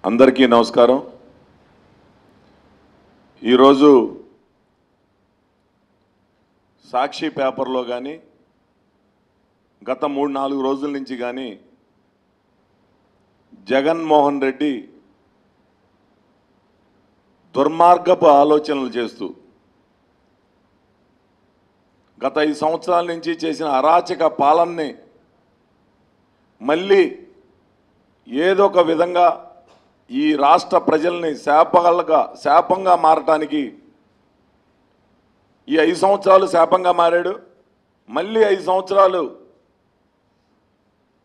అందరికీ నమస్కారం. ఈరోజు సాక్షి పేపర్లో కానీ గత 3-4 రోజుల నుంచి కానీ జగన్మోహన్ రెడ్డి దుర్మార్గపు ఆలోచనలు చేస్తూ గత 5 సంవత్సరాల నుంచి చేసిన అరాచక పాలనని మళ్ళీ ఏదో ఒక విధంగా ఈ రాష్ట్ర ప్రజల్ని శాపంగా మారటానికి ఈ 5 సంవత్సరాలు శాపంగా మారాడు. మళ్ళీ 5 సంవత్సరాలు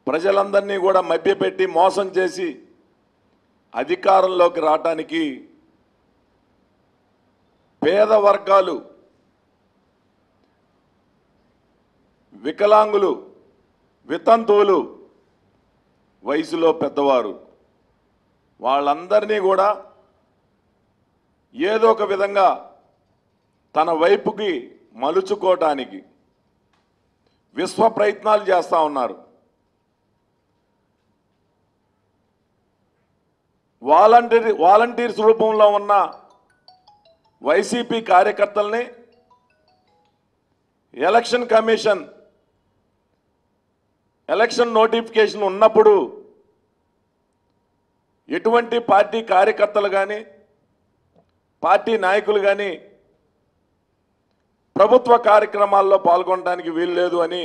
ప్రజలందరినీ కూడా మభ్యపెట్టి మోసం చేసి అధికారంలోకి రావటానికి పేద వర్గాలు, వికలాంగులు, వితంతువులు, వయసులో పెద్దవారు వాళ్ళందరినీ కూడా ఏదో ఒక విధంగా తన వైపుకి మలుచుకోవటానికి విశ్వ ప్రయత్నాలు చేస్తూ ఉన్నారు. వాలంటీర్స్ రూపంలో ఉన్న వైసీపీ కార్యకర్తల్ని ఎలక్షన్ కమిషన్ ఎలక్షన్ నోటిఫికేషన్ ఉన్నప్పుడు ఎటువంటి పార్టీ కార్యకర్తలు కానీ పార్టీ నాయకులు కానీ ప్రభుత్వ కార్యక్రమాల్లో పాల్గొనడానికి వీలు లేదు అని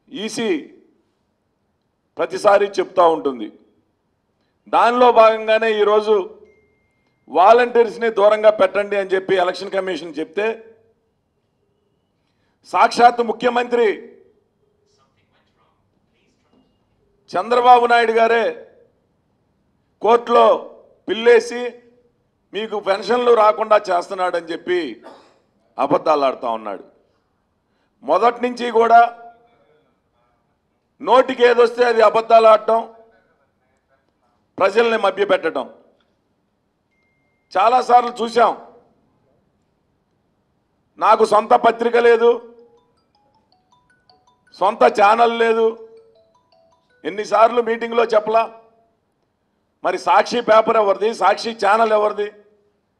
ఈసీ ప్రతిసారి చెప్తూ ఉంటుంది. దానిలో భాగంగానే ఈరోజు వాలంటీర్స్ని దూరంగా పెట్టండి అని చెప్పి ఎలక్షన్ కమిషన్ చెప్తే సాక్షాత్ ముఖ్యమంత్రి చంద్రబాబు నాయుడు గారే కోర్టులో పిల్లేసి మీకు పెన్షన్లు రాకుండా చేస్తున్నాడని చెప్పి అబద్ధాలు ఆడుతూ ఉన్నాడు. మొదటి నుంచి కూడా నోటికి ఏదొస్తే అది అబద్ధాలు ఆడటం, ప్రజల్ని మభ్యపెట్టడం చాలాసార్లు చూసాం. నాకు సొంత పత్రిక లేదు, సొంత ఛానల్ లేదు, ఎన్నిసార్లు మీటింగ్లో చెప్పలా. మరి సాక్షి పేపర్ ఎవరిది, సాక్షి ఛానల్ ఎవరిది?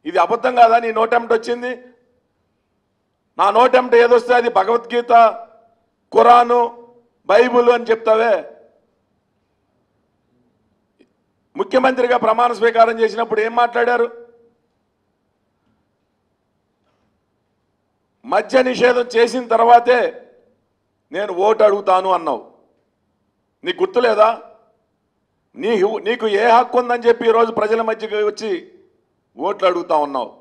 ఇది అబద్ధం కాదా? నీ నోటెంట వచ్చింది. నా నోటెంట ఏదొస్తే అది భగవద్గీత, ఖురాను, బైబుల్ అని చెప్తావే. ముఖ్యమంత్రిగా ప్రమాణ స్వీకారం చేసినప్పుడు ఏం మాట్లాడారు? మద్య నిషేధం చేసిన తర్వాతే నేను ఓటు అడుగుతాను అన్నావు. నీకు గుర్తులేదా? నీకు ఏ హక్కు ఉందని చెప్పి ఈరోజు ప్రజల మధ్యకి వచ్చి ఓట్లు అడుగుతా ఉన్నావు.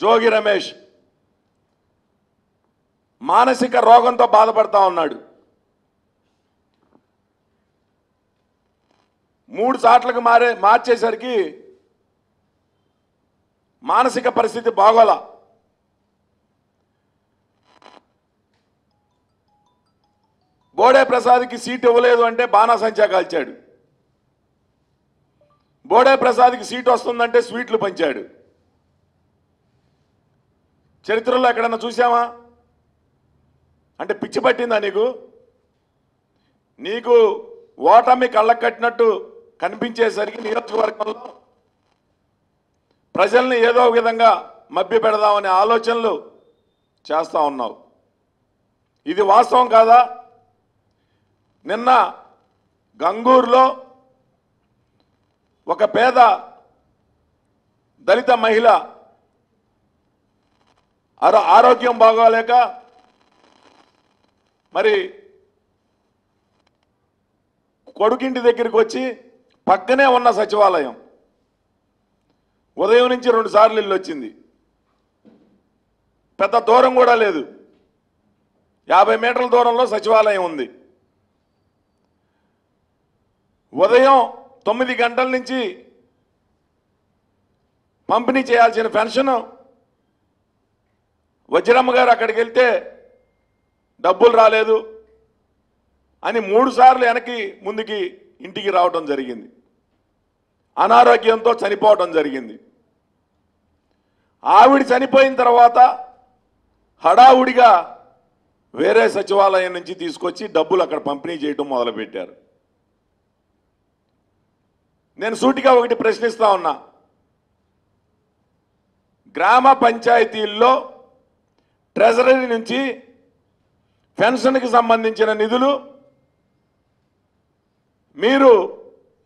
జోగి రమేష్ మానసిక రోగంతో బాధపడతా ఉన్నాడు. 3 సార్లకు మార్చేసరికి మానసిక పరిస్థితి బాగోలా. బోడే ప్రసాద్కి సీట్ ఇవ్వలేదు అంటే బాణాసంచా కాల్చాడు. బోడే ప్రసాద్కి సీట్ వస్తుందంటే స్వీట్లు పంచాడు. చరిత్రలో ఎక్కడన్నా చూసామా? అంటే పిచ్చి పట్టిందా నీకు? నీకు ఓటమి కళ్ళకు కట్టినట్టు కనిపించేసరికి నియోజకవర్గంలో ప్రజల్ని ఏదో విధంగా మభ్య పెడదామనే ఆలోచనలు చేస్తూ ఉన్నావు. ఇది వాస్తవం కాదా? నిన్న గంగూరులో ఒక పేద దళిత మహిళ ఆరోగ్యం బాగోలేక మరి కొడుకింటి దగ్గరికి వచ్చి పక్కనే ఉన్న సచివాలయం ఉదయం నుంచి 2 సార్లు ఇల్లు వచ్చింది. పెద్ద దూరం కూడా లేదు, 50 మీటర్ల దూరంలో సచివాలయం ఉంది. ఉదయం 9 గంటల నుంచి పంపిణీ చేయాల్సిన పెన్షన్ వజ్రమ్మ గారు అక్కడికి వెళ్తే డబ్బులు రాలేదు అని 3 సార్లు వెనక్కి ముందుకి ఇంటికి రావడం జరిగింది. అనారోగ్యంతో చనిపోవడం జరిగింది. ఆవిడ చనిపోయిన తర్వాత హడావుడిగా వేరే సచివాలయం నుంచి తీసుకొచ్చి డబ్బులు అక్కడ పంపిణీ చేయడం మొదలుపెట్టారు. నేను సూటిగా ఒకటి ప్రశ్నిస్తా ఉన్నా, గ్రామ పంచాయతీల్లో ట్రెజరీ నుంచి పెన్షన్కి సంబంధించిన నిధులు మీరు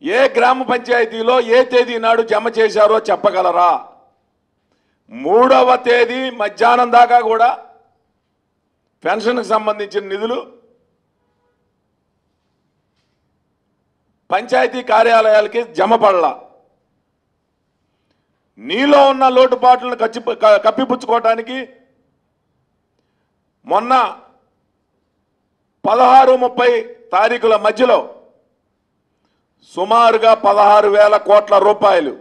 ఏ గ్రామ పంచాయతీలో ఏ తేదీ నాడు జమ చేశారో చెప్పగలరా? 3వ తేదీ మధ్యాహ్నం దాకా కూడా పెన్షన్కి సంబంధించిన నిధులు పంచాయతీ కార్యాలయాలకి జమ పడలా. నీలో ఉన్న లోటుపాట్లను కప్పిపుచ్చుకోవటానికి మొన్న 16-30 తారీఖుల మధ్యలో సుమారుగా 16,000 కోట్ల రూపాయలు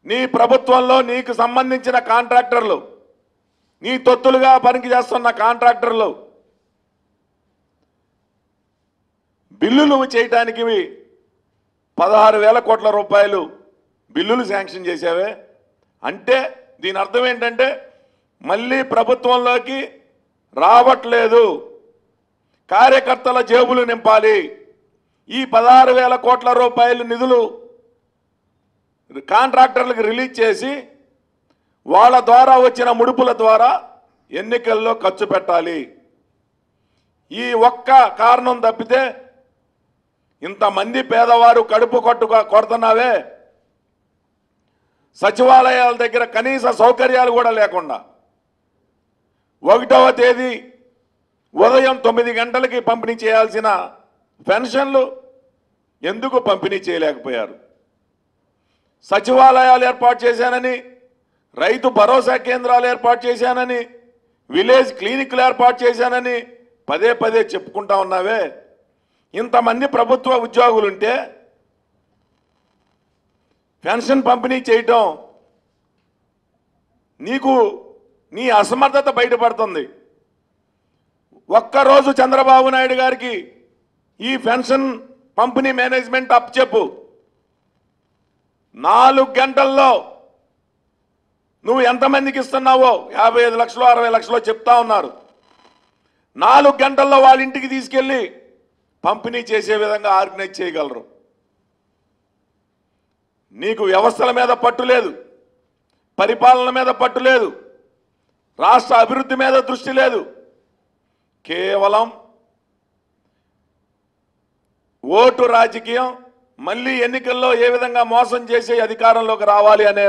నీ ప్రభుత్వంలో నీకు సంబంధించిన కాంట్రాక్టర్లు, నీ తొత్తులుగా పనికి చేస్తున్న కాంట్రాక్టర్లు బిల్లులు చేయటానికి 16,000 కోట్ల రూపాయలు బిల్లులు శాంక్షన్ చేసావే. అంటే దీని అర్థం ఏంటంటే మళ్ళీ ప్రభుత్వంలోకి రావట్లేదు, కార్యకర్తల జేబులు నింపాలి. ఈ 16,000 కోట్ల రూపాయలు నిధులు కాంట్రాక్టర్లకు రిలీజ్ చేసి వాళ్ళ ద్వారా వచ్చిన ముడుపుల ద్వారా ఎన్నికల్లో ఖర్చు పెట్టాలి. ఈ ఒక్క కారణం తప్పితే ఇంతమంది పేదవారు కడుపు కొడుతున్నావే, సచివాలయాల దగ్గర కనీస సౌకర్యాలు కూడా లేకుండా 1వ తేదీ ఉదయం 9 గంటలకి పంపిణీ చేయాల్సిన పెన్షన్లు ఎందుకు పంపిణీ చేయలేకపోయారు? సచివాలయాలు ఏర్పాటు చేశానని, రైతు భరోసా కేంద్రాలు ఏర్పాటు చేశానని, విలేజ్ క్లినిక్లు ఏర్పాటు చేశానని పదే పదే చెప్పుకుంటా ఉన్నావే. ఇంతమంది ప్రభుత్వ ఉద్యోగులుంటే పెన్షన్ పంపిణీ చేయటం నీకు నీ అసమర్థత బయటపడుతుంది. ఒక్కరోజు చంద్రబాబు నాయుడు గారికి ఈ పెన్షన్ పంపిణీ మేనేజ్మెంట్ అప్పచెప్పు. 4 గంటల్లో నువ్వు ఎంతమందికి ఇస్తున్నావో 55 లక్షలు 60 లక్షలు చెప్తా ఉన్నారు. 4 గంటల్లో వాళ్ళ ఇంటికి తీసుకెళ్ళి పంపిణీ చేసే విధంగా ఆర్గనైజ్ చేయగలరు. నీకు వ్యవస్థల మీద పట్టు లేదు, పరిపాలన మీద పట్టు లేదు, రాష్ట్ర అభివృద్ధి మీద దృష్టి లేదు. కేవలం ఓటు రాజకీయం, మళ్ళీ ఎన్నికల్లో ఏ విధంగా మోసం చేసి అధికారంలోకి రావాలి అనే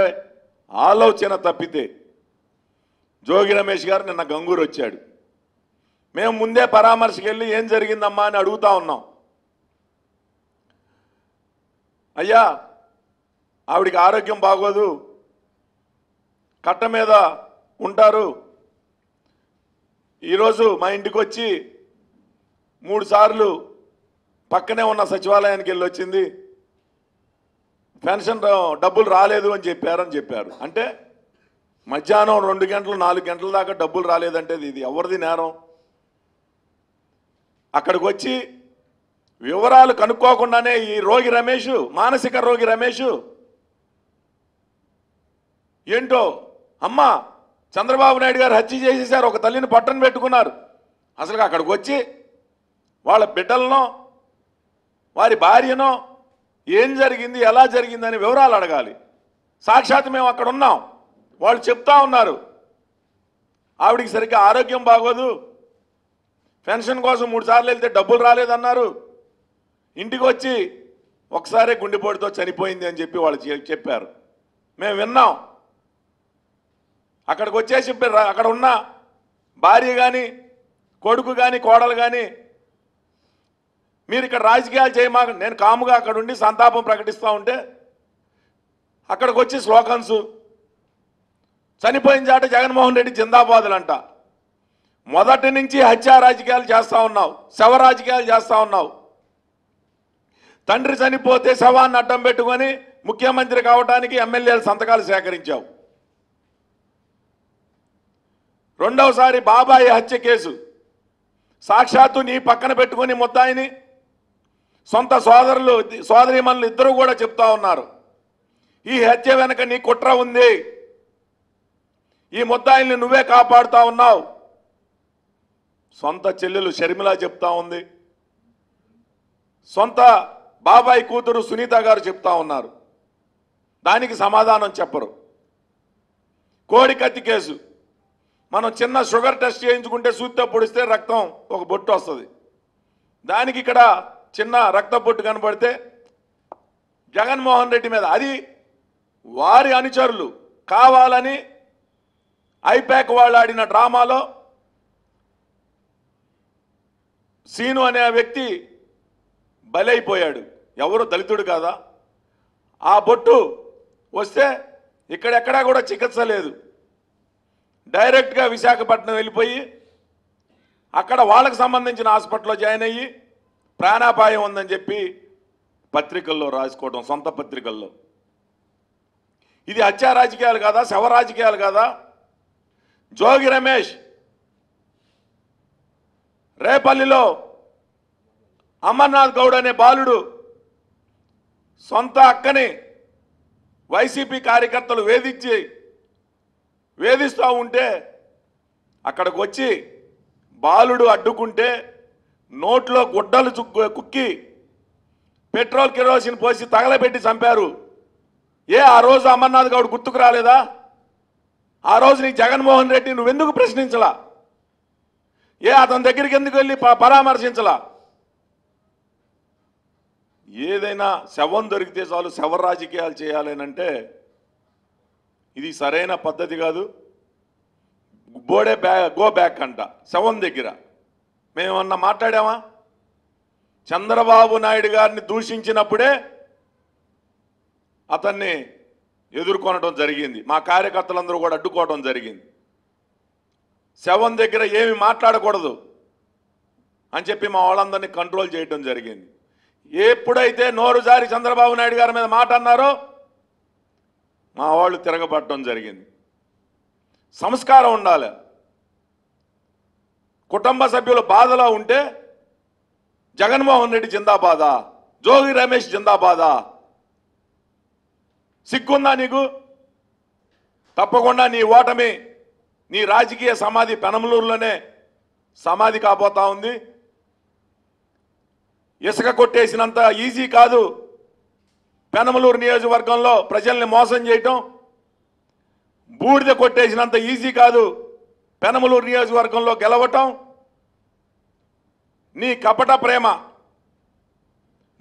ఆలోచన తప్పితే. జోగి రమేష్ గారు నిన్న గంగూరు వచ్చాడు. మేము ముందే పరామర్శకి వెళ్ళి ఏం జరిగిందమ్మా అని అడుగుతా ఉన్నాం. అయ్యా ఆవిడికి ఆరోగ్యం బాగోదు, కట్ట మీద ఉంటారు, ఈరోజు మా ఇంటికి వచ్చి 3 సార్లు పక్కనే ఉన్న సచివాలయానికి వెళ్ళి వచ్చింది, పెన్షన్ డబ్బులు రాలేదు అని చెప్పారు. అంటే మధ్యాహ్నం 2 గంటలు 4 గంటల దాకా డబ్బులు రాలేదంటే ఇది ఎవరిది నేరం? అక్కడికి వచ్చి వివరాలు కనుక్కోకుండానే ఈ రోగి రమేష్, మానసిక రోగి రమేష్ ఏంటో అమ్మ చంద్రబాబు నాయుడు గారు హత్య చేసేసారు, ఒక తల్లిని పట్టణ పెట్టుకున్నారు. అసలు అక్కడికి వచ్చి వాళ్ళ బిడ్డలనో వారి భార్యనో ఏం జరిగింది, ఎలా జరిగిందని వివరాలు అడగాలి. సాక్షాత్ మేము అక్కడ ఉన్నాం, వాళ్ళు చెప్తా ఉన్నారు ఆవిడికి సరిగ్గా ఆరోగ్యం బాగోదు, పెన్షన్ కోసం 3 సార్లు వెళ్తే డబ్బులు రాలేదన్నారు, ఇంటికి వచ్చి ఒకసారి గుండెపోటుతో చనిపోయింది అని చెప్పి వాళ్ళు చెప్పారు. మేము విన్నాం. అక్కడికి వచ్చేసి అక్కడ ఉన్న భార్య కానీ కొడుకు కానీ కోడలు కానీ మీరు ఇక్కడ రాజకీయాలు చేయమాక, నేను కాముగా అక్కడ ఉండి సంతాపం ప్రకటిస్తూ ఉంటే అక్కడికి వచ్చి స్లోగన్స్, చనిపోయిన చాట జగన్మోహన్ రెడ్డి జిందాబాదులంట. మొదటి నుంచి హత్యా రాజకీయాలు చేస్తూ ఉన్నావు, శవ రాజకీయాలు చేస్తూ ఉన్నావు. తండ్రి చనిపోతే శవాన్ని అడ్డం పెట్టుకొని ముఖ్యమంత్రి కావడానికి ఎమ్మెల్యేల సంతకాలు సేకరించావు. రెండవసారి బాబాయి హత్య కేసు సాక్షాత్తు నీ పక్కన పెట్టుకొని ముద్దాయిని సొంత సోదరీమణులు ఇద్దరు కూడా చెప్తా ఉన్నారు ఈ హత్య వెనక నీ కుట్ర ఉంది, ఈ ముద్దాయిల్ని నువ్వే కాపాడుతా ఉన్నావు. సొంత చెల్లెలు షర్మిల చెప్తా ఉంది, సొంత బాబాయ్ కూతురు సునీత గారు చెప్తా ఉన్నారు. దానికి సమాధానం చెప్పరు. కోడి కత్తి కేసు, మనం చిన్న షుగర్ టెస్ట్ చేయించుకుంటే సూత్తో పొడిస్తే రక్తం ఒక బొట్టు వస్తుంది. దానికి ఇక్కడ చిన్న రక్త బొట్టు కనబడితే జగన్మోహన్ రెడ్డి మీద, అది వారి అనుచరులు కావాలని ఐపాక్ వాళ్ళు ఆడిన డ్రామాలో సీను అనే వ్యక్తి బలైపోయాడు. ఎవరు దళితుడు కాదా? ఆ బొట్టు వస్తే ఇక్కడెక్కడా కూడా చికిత్స లేదు. డైరెక్ట్గా విశాఖపట్నం వెళ్ళిపోయి అక్కడ వాళ్ళకు సంబంధించిన హాస్పిటల్లో జాయిన్ అయ్యి ప్రాణాపాయం ఉందని చెప్పి పత్రికల్లో రాసుకోవడం, సొంత పత్రికల్లో. ఇది హత్యా రాజకీయాలు కాదా? శవ రాజకీయాలు కాదా? జోగి రమేష్ రేపల్లిలో అమర్నాథ్ గౌడ్ అనే బాలుడు సొంత అక్కని వైసీపీ కార్యకర్తలు వేధిస్తూ ఉంటే అక్కడికి వచ్చి బాలుడు అడ్డుకుంటే నోట్లో గుడ్డలు కుక్కి పెట్రోల్ కిరోసిన్ పోసి తగలబెట్టి చంపారు. ఆ రోజు అమర్నాథ్ గౌడ్ గుర్తుకు రాలేదా? ఆ రోజు నీ జగన్మోహన్ రెడ్డి నువ్వెందుకు ప్రశ్నించలా? అతని దగ్గరికి ఎందుకు వెళ్ళి పరామర్శించలా? ఏదైనా శవం దొరికితే చాలు శవ రాజకీయాలు చేయాలనంటే ఇది సరైన పద్ధతి కాదు. గో బ్యాక్ అంట శవం దగ్గర. మేమన్నా మాట్లాడామా? చంద్రబాబు నాయుడు గారిని దూషించినప్పుడే అతన్ని ఎదుర్కొనడం జరిగింది. మా కార్యకర్తలందరూ కూడా అడ్డుకోవడం జరిగింది. శవం దగ్గర ఏమి మాట్లాడకూడదు అని చెప్పి మా వాళ్ళందరినీ కంట్రోల్ చేయడం జరిగింది. ఎప్పుడైతే నోరు జారి చంద్రబాబు నాయుడు గారి మీద మాట అన్నారో మా వాళ్ళు తిరగబడటం జరిగింది. సంస్కారం ఉండాలి. కుటుంబ సభ్యులు బాధలో ఉంటే జగన్మోహన్ రెడ్డి జిందాబాదా, జోగి రమేష్ జిందాబాదా? సిగ్గుందా నీకు? తప్పకుండా నీ ఓటమి, నీ రాజకీయ సమాధి పెనమలూరులోనే సమాధి కాబోతా ఉంది. ఇసుక కొట్టేసినంత ఈజీ కాదు పెనమలూరు నియోజకవర్గంలో ప్రజల్ని మోసం చేయటం. బూడిద కొట్టేసినంత ఈజీ కాదు పెనమలూరు నియోజకవర్గంలో గెలవటం. నీ కపట ప్రేమ,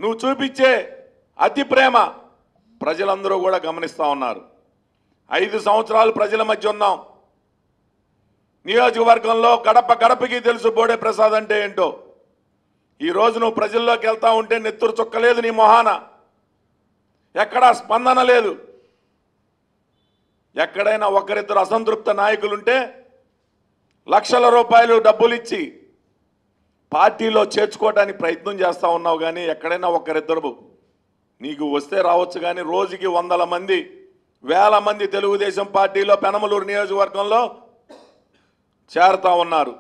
నువ్వు చూపించే అతి ప్రేమ ప్రజలందరూ కూడా గమనిస్తూ ఉన్నారు. 5 సంవత్సరాలు ప్రజల మధ్య ఉన్నాం. నియోజకవర్గంలో గడప గడపకి తెలుసు బోడే ప్రసాద్ అంటే ఏంటో. ఈరోజు నువ్వు ప్రజల్లోకి వెళ్తా ఉంటే నెత్తురు చుక్కలేదు నీ మొహాన, ఎక్కడా స్పందన లేదు. ఎక్కడైనా ఒకరిద్దరు అసంతృప్త నాయకులుంటే లక్షల రూపాయలు డబ్బులు ఇచ్చి పార్టీలో చేర్చుకోవడానికి ప్రయత్నం చేస్తూ ఉన్నావు. కానీ ఎక్కడైనా ఒకరిద్దరు నీకు వస్తే రావచ్చు. కానీ రోజుకి 100 మంది 1000 మంది తెలుగుదేశం పార్టీలో పెనమలూరు నియోజకవర్గంలో చేరుతా ఉన్నారు.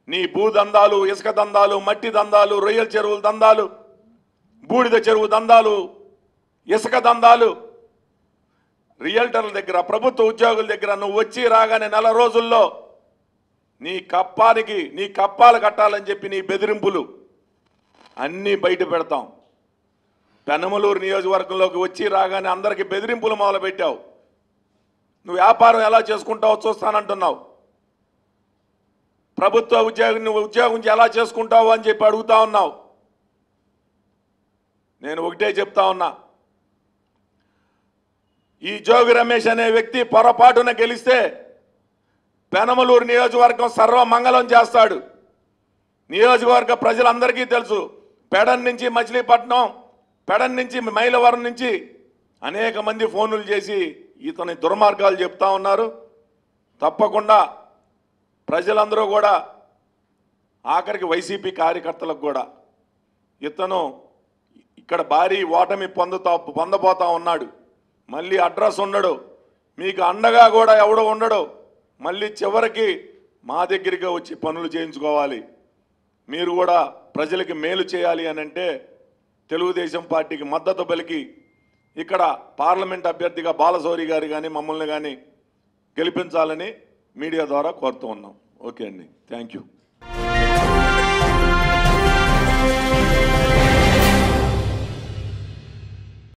నీ భూదందాలు, ఇసుక దందాలు, మట్టి దందాలు, రొయ్యల చెరువుల దందాలు, బూడిద చెరువు దందాలు, ఇసుక దందాలు, రియల్టర్ల దగ్గర, ప్రభుత్వ ఉద్యోగుల దగ్గర నువ్వు వచ్చి రాగానే 4 రోజుల్లో నీ కప్పాలు కట్టాలని చెప్పి నీ బెదిరింపులు అన్నీ బయట పెడతాం. పెనమలూరు నియోజకవర్గంలోకి వచ్చి రాగానే అందరికీ బెదిరింపులు మొదలుపెట్టావు. నువ్వు వ్యాపారం ఎలా చేసుకుంటావో చూస్తానంటున్నావు. ప్రభుత్వ ఉద్యోగం ఎలా చేసుకుంటావు అని చెప్పి అడుగుతా ఉన్నావు. నేను ఒకటే చెప్తా ఉన్నా, ఈ జోగి రమేష్ అనే వ్యక్తి పొరపాటున గెలిస్తే పెనమలూరు నియోజకవర్గం సర్వమంగళం చేస్తాడు. నియోజకవర్గ ప్రజలందరికీ తెలుసు. పెడన్ నుంచి మచిలీపట్నం, పెడన్ నుంచి మైలవరం నుంచి అనేక మంది ఫోన్లు చేసి ఇతని దుర్మార్గాలు చెప్తా ఉన్నారు. తప్పకుండా ప్రజలందరూ కూడా, ఆఖరికి వైసీపీ కార్యకర్తలకు కూడా, ఇతను ఇక్కడ భారీ ఓటమి పొందబోతా ఉన్నాడు. మళ్ళీ అడ్రస్ ఉండడు, మీకు అండగా కూడా ఎవడో ఉండడు. మళ్ళీ చివరికి మా దగ్గరికి వచ్చి పనులు చేయించుకోవాలి. మీరు కూడా ప్రజలకి మేలు చేయాలి అని అంటే తెలుగుదేశం పార్టీకి మద్దతు పలికి ఇక్కడ పార్లమెంట్ అభ్యర్థిగా బాలశౌరి గారు కానీ మమ్మల్ని కానీ గెలిపించాలని మీడియా ద్వారా కోరుతూ ఉన్నాం. ఓకే అండి, థ్యాంక్ యూ.